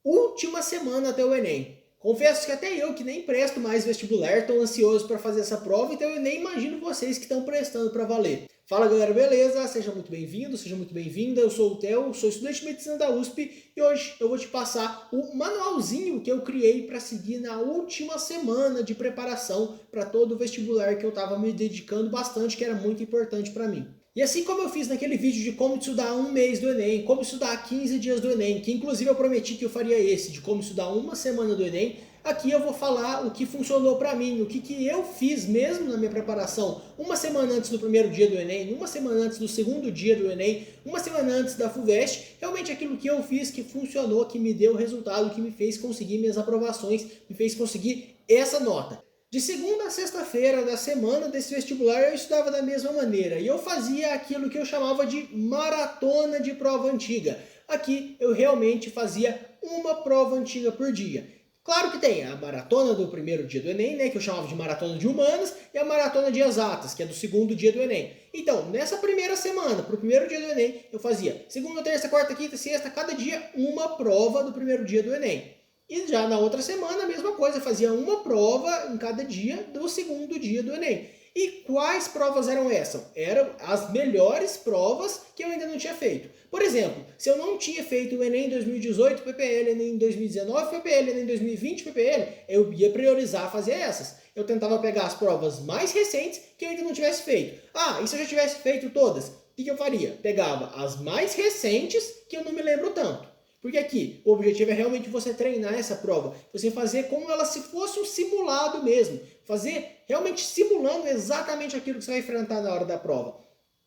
Última semana até o Enem. Confesso que até eu, que nem presto mais vestibular, estou ansioso para fazer essa prova, então eu nem imagino vocês que estão prestando para valer. Fala galera, beleza? Seja muito bem-vindo, seja muito bem-vinda. Eu sou o Theo, sou estudante de medicina da USP e hoje eu vou te passar o manualzinho que eu criei para seguir na última semana de preparação para todo o vestibular que eu estava me dedicando bastante, que era muito importante para mim. E assim como eu fiz naquele vídeo de como estudar um mês do Enem, como estudar 15 dias do Enem, que inclusive eu prometi que eu faria esse, de como estudar uma semana do Enem, aqui eu vou falar o que funcionou para mim, o que eu fiz mesmo na minha preparação, uma semana antes do primeiro dia do Enem, uma semana antes do segundo dia do Enem, uma semana antes da FUVEST, realmente aquilo que eu fiz que funcionou, que me deu resultado, que me fez conseguir minhas aprovações, me fez conseguir essa nota. De segunda a sexta-feira da semana desse vestibular eu estudava da mesma maneira e eu fazia aquilo que eu chamava de maratona de prova antiga. Aqui eu realmente fazia uma prova antiga por dia. Claro que tem a maratona do primeiro dia do Enem, né, que eu chamava de maratona de humanas, e a maratona de exatas, que é do segundo dia do Enem. Então, nessa primeira semana, para o primeiro dia do Enem, eu fazia segunda, terça, quarta, quinta, sexta, cada dia uma prova do primeiro dia do Enem. E já na outra semana, a mesma coisa, fazia uma prova em cada dia do segundo dia do Enem. E quais provas eram essas? Eram as melhores provas que eu ainda não tinha feito. Por exemplo, se eu não tinha feito o Enem 2018 PPL, Enem 2019 PPL, Enem 2020 PPL, eu ia priorizar fazer essas. Eu tentava pegar as provas mais recentes que eu ainda não tivesse feito. Ah, e se eu já tivesse feito todas? O que eu faria? Pegava as mais recentes que eu não me lembro tanto. Porque aqui, o objetivo é realmente você treinar essa prova, você fazer como ela se fosse um simulado mesmo, fazer realmente simulando exatamente aquilo que você vai enfrentar na hora da prova.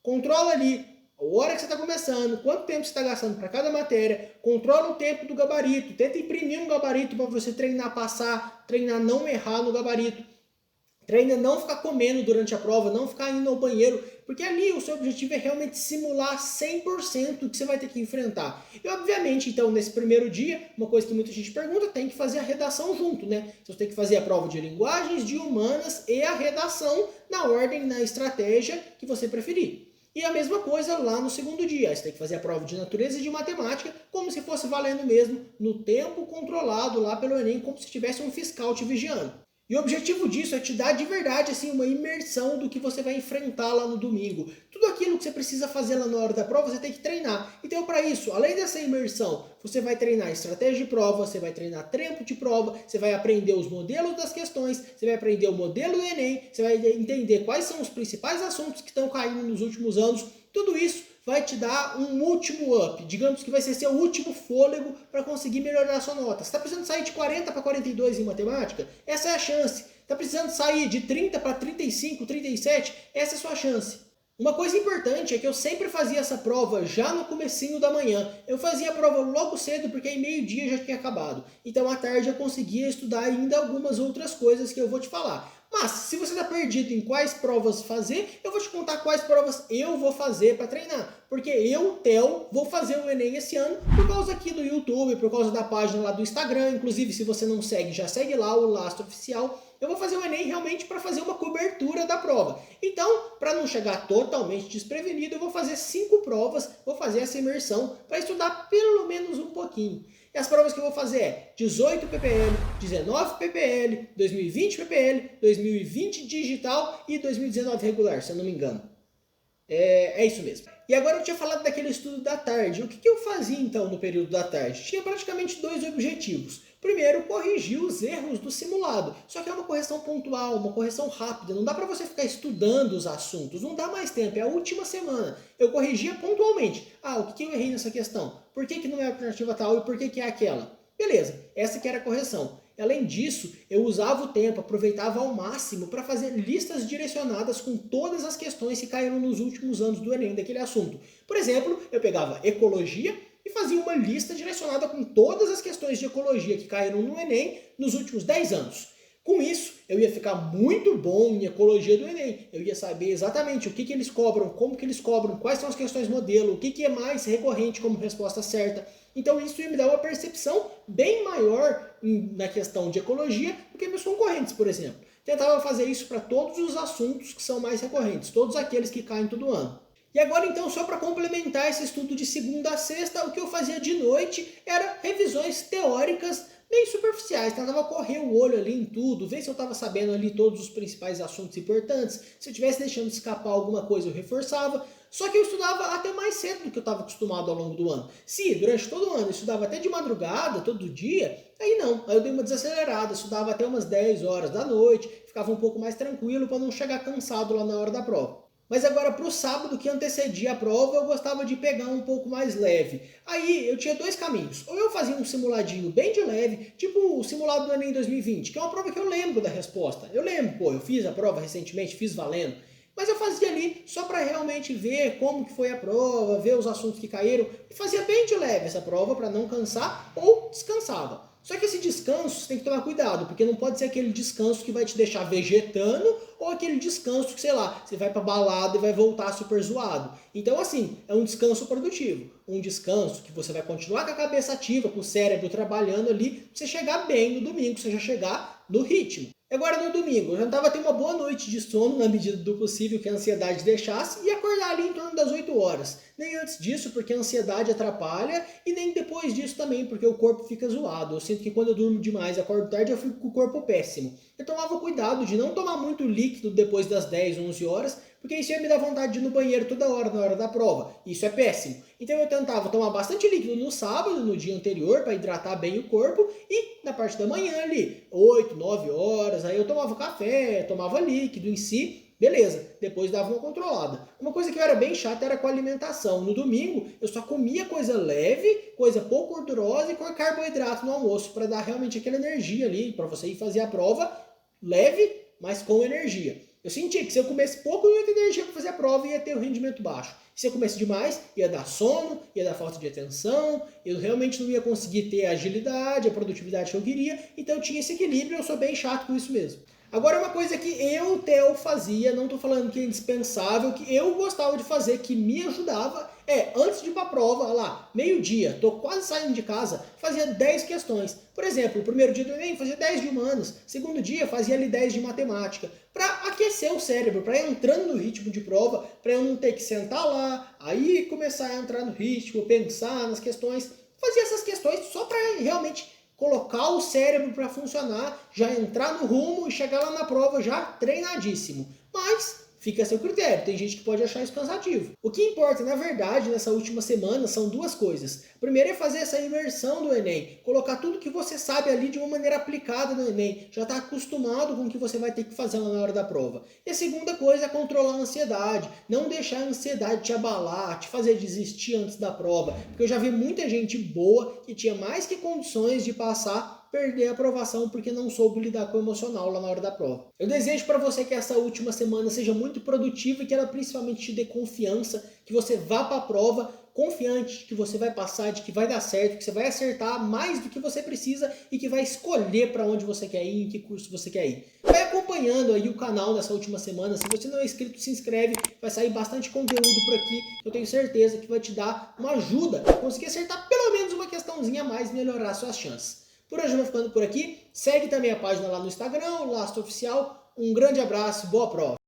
Controla ali a hora que você está começando, quanto tempo você está gastando para cada matéria, controla o tempo do gabarito, tenta imprimir um gabarito para você treinar passar, treinar não errar no gabarito. Treina não ficar comendo durante a prova, não ficar indo ao banheiro, porque ali o seu objetivo é realmente simular 100% o que você vai ter que enfrentar. E obviamente, então, nesse primeiro dia, uma coisa que muita gente pergunta, tem que fazer a redação junto, né? Você tem que fazer a prova de linguagens, de humanas e a redação na ordem, na estratégia que você preferir. E a mesma coisa lá no segundo dia, você tem que fazer a prova de natureza e de matemática, como se fosse valendo mesmo, no tempo controlado lá pelo Enem, como se tivesse um fiscal te vigiando. E o objetivo disso é te dar de verdade assim, uma imersão do que você vai enfrentar lá no domingo. Tudo aquilo que você precisa fazer lá na hora da prova, você tem que treinar. Então, para isso, além dessa imersão, você vai treinar estratégia de prova, você vai treinar tempo de prova, você vai aprender os modelos das questões, você vai aprender o modelo do Enem, você vai entender quais são os principais assuntos que estão caindo nos últimos anos. Tudo isso vai te dar um último up, digamos que vai ser seu último fôlego para conseguir melhorar a sua nota. Você está precisando sair de 40 para 42 em matemática? Essa é a chance. Está precisando sair de 30 para 35, 37? Essa é a sua chance. Uma coisa importante é que eu sempre fazia essa prova já no comecinho da manhã. Eu fazia a prova logo cedo porque aí meio-dia já tinha acabado. Então à tarde eu conseguia estudar ainda algumas outras coisas que eu vou te falar. Mas se você está perdido em quais provas fazer, eu vou te contar quais provas eu vou fazer para treinar. Porque eu, Theo, vou fazer o Enem esse ano por causa aqui do YouTube, por causa da página lá do Instagram. Inclusive, se você não segue, já segue lá o Lastro Oficial. Eu vou fazer o Enem realmente para fazer uma cobertura da prova. Então, para não chegar totalmente desprevenido, eu vou fazer 5 provas, vou fazer essa imersão para estudar pelo menos um pouquinho. E as provas que eu vou fazer é 18 PPL, 19 PPL, 2020 PPL, 2020 digital e 2019 regular, se eu não me engano. É isso mesmo. E agora eu tinha falado daquele estudo da tarde. O que eu fazia então no período da tarde? Tinha praticamente 2 objetivos. Primeiro, corrigir os erros do simulado. Só que é uma correção pontual, uma correção rápida. Não dá para você ficar estudando os assuntos. Não dá mais tempo. É a última semana. Eu corrigia pontualmente. Ah, o que eu errei nessa questão? Por que não é a alternativa tal e por que é aquela? Beleza, essa que era a correção. Além disso, eu usava o tempo, aproveitava ao máximo para fazer listas direcionadas com todas as questões que caíram nos últimos anos do Enem daquele assunto. Por exemplo, eu pegava ecologia e fazia uma lista direcionada com todas as questões de ecologia que caíram no Enem nos últimos 10 anos. Com isso, eu ia ficar muito bom em ecologia do Enem. Eu ia saber exatamente o que eles cobram, como que eles cobram, quais são as questões modelo, o que é mais recorrente como resposta certa. Então isso ia me dar uma percepção bem maior na questão de ecologia do que meus concorrentes, por exemplo. Tentava fazer isso para todos os assuntos que são mais recorrentes, todos aqueles que caem todo ano. E agora então, só para complementar esse estudo de segunda a sexta, o que eu fazia de noite era revisões teóricas bem superficiais, tentava correr o olho ali em tudo, ver se eu estava sabendo ali todos os principais assuntos importantes, se eu estivesse deixando escapar alguma coisa eu reforçava, só que eu estudava até mais cedo do que eu estava acostumado ao longo do ano. Se durante todo o ano eu estudava até de madrugada, todo dia, aí não, aí eu dei uma desacelerada, estudava até umas 10 horas da noite, ficava um pouco mais tranquilo para não chegar cansado lá na hora da prova. Mas agora para o sábado que antecedia a prova, eu gostava de pegar um pouco mais leve. Aí eu tinha dois caminhos. Ou eu fazia um simuladinho bem de leve, tipo o simulado do Enem 2020, que é uma prova que eu lembro da resposta. Eu lembro, pô, eu fiz a prova recentemente, fiz valendo. Mas eu fazia ali só para realmente ver como que foi a prova, ver os assuntos que caíram. E fazia bem de leve essa prova para não cansar, ou descansava. Só que esse descanso você tem que tomar cuidado, porque não pode ser aquele descanso que vai te deixar vegetando ou aquele descanso que, sei lá, você vai pra balada e vai voltar super zoado. Então, assim, é um descanso produtivo. Um descanso que você vai continuar com a cabeça ativa, com o cérebro trabalhando ali, pra você chegar bem no domingo, você já chegar no ritmo. Agora no domingo, eu tentava ter uma boa noite de sono na medida do possível que a ansiedade deixasse e acordar ali em torno das 8 horas. Nem antes disso, porque a ansiedade atrapalha, e nem depois disso também, porque o corpo fica zoado. Eu sinto que quando eu durmo demais e acordo tarde, eu fico com o corpo péssimo. Eu tomava cuidado de não tomar muito líquido depois das 10, 11 horas, porque isso ia me dar vontade de ir no banheiro toda hora na hora da prova. Isso é péssimo. Então eu tentava tomar bastante líquido no sábado, no dia anterior, para hidratar bem o corpo, e na parte da manhã ali, 8, 9 horas, aí eu tomava café, tomava líquido em si, beleza, depois dava uma controlada. Uma coisa que eu era bem chata era com a alimentação. No domingo eu só comia coisa leve, coisa pouco gordurosa e com carboidrato no almoço, para dar realmente aquela energia ali, para você ir fazer a prova leve, mas com energia. Eu sentia que se eu comesse pouco, eu não ia ter energia para fazer a prova e ia ter um rendimento baixo. Se eu comesse demais, ia dar sono, ia dar falta de atenção, eu realmente não ia conseguir ter a agilidade, a produtividade que eu queria, então eu tinha esse equilíbrio, eu sou bem chato com isso mesmo. Agora, uma coisa que eu, Theo, fazia, não estou falando que é indispensável, que eu gostava de fazer, que me ajudava, antes de ir para a prova, lá, meio-dia, estou quase saindo de casa, fazia 10 questões. Por exemplo, o primeiro dia do Enem fazia 10 de humanas, segundo dia fazia ali 10 de matemática, para aquecer o cérebro, para ir entrando no ritmo de prova, para eu não ter que sentar lá, aí começar a entrar no ritmo, pensar nas questões, fazia essas questões só para realmente colocar o cérebro para funcionar, já entrar no rumo e chegar lá na prova já treinadíssimo. Mas fica a seu critério, tem gente que pode achar isso cansativo. O que importa, na verdade, nessa última semana são duas coisas. Primeiro é fazer essa imersão do Enem, colocar tudo que você sabe ali de uma maneira aplicada no Enem, já está acostumado com o que você vai ter que fazer lá na hora da prova. E a segunda coisa é controlar a ansiedade, não deixar a ansiedade te abalar, te fazer desistir antes da prova, porque eu já vi muita gente boa que tinha mais que condições de passar, perder a aprovação porque não soube lidar com o emocional lá na hora da prova. Eu desejo para você que essa última semana seja muito produtiva e que ela principalmente te dê confiança, que você vá para a prova confiante de que você vai passar, de que vai dar certo, que você vai acertar mais do que você precisa e que vai escolher para onde você quer ir, em que curso você quer ir. Vai acompanhando aí o canal nessa última semana. Se você não é inscrito, se inscreve. Vai sair bastante conteúdo por aqui. Eu tenho certeza que vai te dar uma ajuda a conseguir acertar pelo menos uma questãozinha a mais e melhorar suas chances. Por hoje eu vou ficando por aqui. Segue também a página lá no Instagram, o Lastro Oficial. Um grande abraço, boa prova!